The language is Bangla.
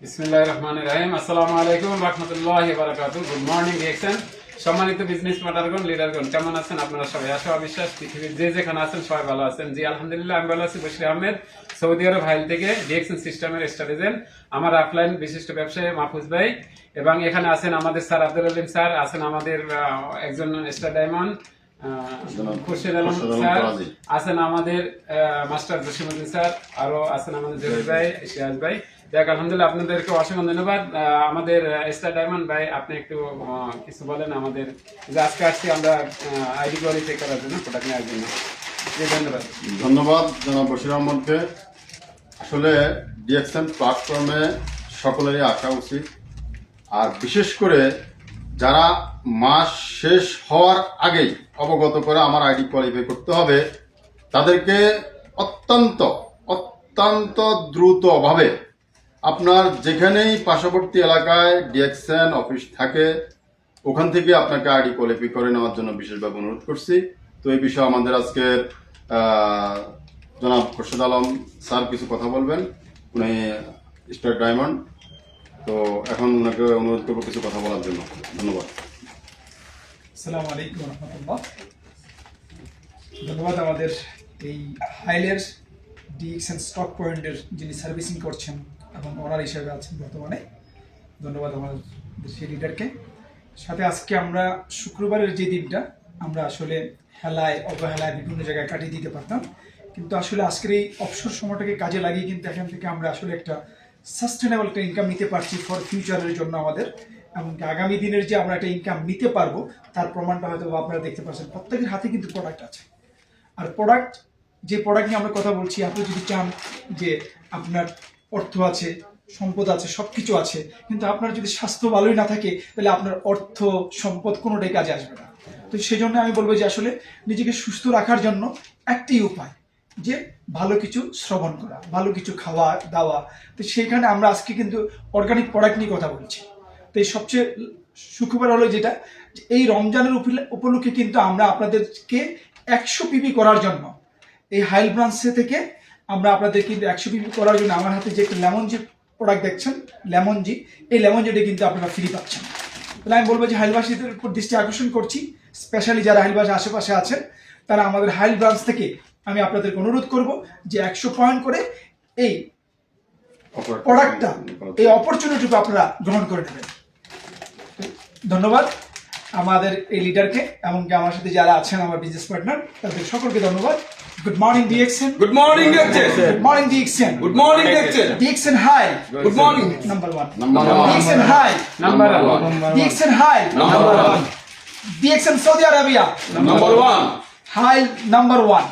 বিসমিল্লাহির রহমানির রহিম। আসসালামু আলাইকুম ওয়া রাহমাতুল্লাহি ওয়া বারাকাতুহু। Good morning reaction. সম্মানিত বিজনেস পার্টনারগণ, লিডারগণ, কেমন আছেন আপনারা সবাই? আশা বিশ্বাস পৃথিবীর যে যেখানে আছেন সবাই ভালো আছেন। জি আলহামদুলিল্লাহ, আমি ভালো আছি। বশির আহমেদ, সৌদি আরব হাইল থেকে রিঅ্যাকশন সিস্টেমের স্ট্র্যাটেজিন। আমার অফলাইন বিশিষ্ট ব্যবসায়ী মাহফুজ ভাই, এবং এখানে আছেন আমাদের স্যার আব্দুল আলিম স্যার, আছেন আমাদের একজন star diamond Khurshid Alam sir, আছেন আমাদের মাস্টার জসিমউদ্দিন স্যার, আরো আছেন আমাদের জহির ভাই, সিরাজ ভাই। যাক আলহামদুলিল্লাহ, আপনাদেরকে অসংখ্য ধন্যবাদ। আমাদের স্টার ডায়মন্ড ভাই, আপনি একটু কিছু বলেন আমাদের, যে আজকে আসছি আমরা আইডি কোয়ালিফাই করার জন্য, প্রোডাক্ট নেওয়ার জন্য। ধন্যবাদ। ধন্যবাদ জনাব বশির আহমদকে। আসলে ডিএক্সএন প্ল্যাটফর্মে সকলেরই আসা উচিত, আর বিশেষ করে যারা মাস শেষ হওয়ার আগেই অবগত করে আমার আইডি কোয়ালিফাই করতে হবে, তাদেরকে অত্যন্ত অত্যন্ত দ্রুতভাবে আপনার যেখানেই পার্শ্ববর্তী এলাকায় ডিএক্সএন অফিস থাকে ওখান থেকে আপনাকে আইডি কোয়ালিফাই করে নেওয়ার জন্য বিশেষভাবে অনুরোধ করছি। তো এই বিষয়ে আমাদের আজকে জনাব খুরশিদ আলম স্যার কিছু কথা বলবেন, উনি স্টার ডায়মন্ড। তো এখন ওনাকে অনুরোধ করবো কিছু কথা বলার জন্য। ধন্যবাদ। আসসালামু আলাইকুম রহমতুল্লাহ। ধন্যবাদ আমাদের এই হাইলের ডিএক্সএন স্টক পয়েন্টের যিনি সার্ভিসিং করছেন এবং ওনার হিসেবে আছেন বর্তমানে। ধন্যবাদ আমাদের সেই লিডারকে। সাথে আজকে আমরা শুক্রবারের যে দিনটা আমরা আসলে হেলায় অবহেলায় বিভিন্ন জায়গায় কাটিয়ে দিতে পারতাম, কিন্তু আসলে আজকের এই অবসর সময়টাকে কাজে লাগিয়ে কিন্তু এখান থেকে আমরা আসলে একটা সাস্টেনেবল একটা ইনকাম নিতে পারছি ফর ফিউচারের জন্য আমাদের, এমনকি আগামী দিনের যে আমরা একটা ইনকাম নিতে পারবো তার প্রমাণটা হয়তো আপনারা দেখতে পাচ্ছেন। প্রত্যেকের হাতে কিন্তু প্রোডাক্ট আছে, আর প্রোডাক্ট যে প্রোডাক্ট নিয়ে আমরা কথা বলছি, আপনি যদি চান যে আপনার অর্থ আছে, সম্পদ আছে, সব কিছু আছে, কিন্তু আপনার যদি স্বাস্থ্য ভালোই না থাকে তাহলে আপনার অর্থ সম্পদ কোনোটাই কাজে আসবে না। তো সেই জন্য আমি বলবো যে আসলে নিজেকে সুস্থ রাখার জন্য একটাই উপায়, যে ভালো কিছু শ্রবণ করা, ভালো কিছু খাওয়া দাওয়া। তো সেইখানে আমরা আজকে কিন্তু অর্গানিক প্রোডাক্ট নিয়ে কথা বলছি। তো এই সবচেয়ে সুখবর হলো যেটা, এই রমজানের উপলক্ষে কিন্তু আমরা আপনাদেরকে 100 পিপি করার জন্য এই হাইল ব্রাঞ্চে থেকে আমরা আপনাদের কিন্তু 100 পিপি করার জন্য আমার হাতে যে একটা লেমন জি প্রোডাক্ট দেখছেন, লেমন জি, এই লেমন জিটা কিন্তু আপনারা ফ্রি পাচ্ছেন। তাহলে আমি বলবো যে হাইলবাসীদের উপর দৃষ্টি আকর্ষণ করছি, স্পেশালি যারা হাইলবাসীর আশেপাশে আছেন তারা আমাদের হাইল ব্রাঞ্চ থেকে আমি আপনাদেরকে অনুরোধ করব যে 100 পয়েন্ট করে এই প্রোডাক্টটা, এই অপরচুনিটিটা আপনারা গ্রহণ করে নেবেন। ধন্যবাদ আমাদের এই লিডারকে, এমনকি আমার সাথে যারা আছেন আমার বিজনেস পার্টনার, তাদের সকলকে ধন্যবাদ। Good morning DXN. Good morning, Dixon. Good morning DXN. Good morning, Dixon. DXN hi. Good morning. Number 1। Number one. DXN hi. Number one. DXN hi. Number one. DXN Saudi Arabia Number one. Hi number 1।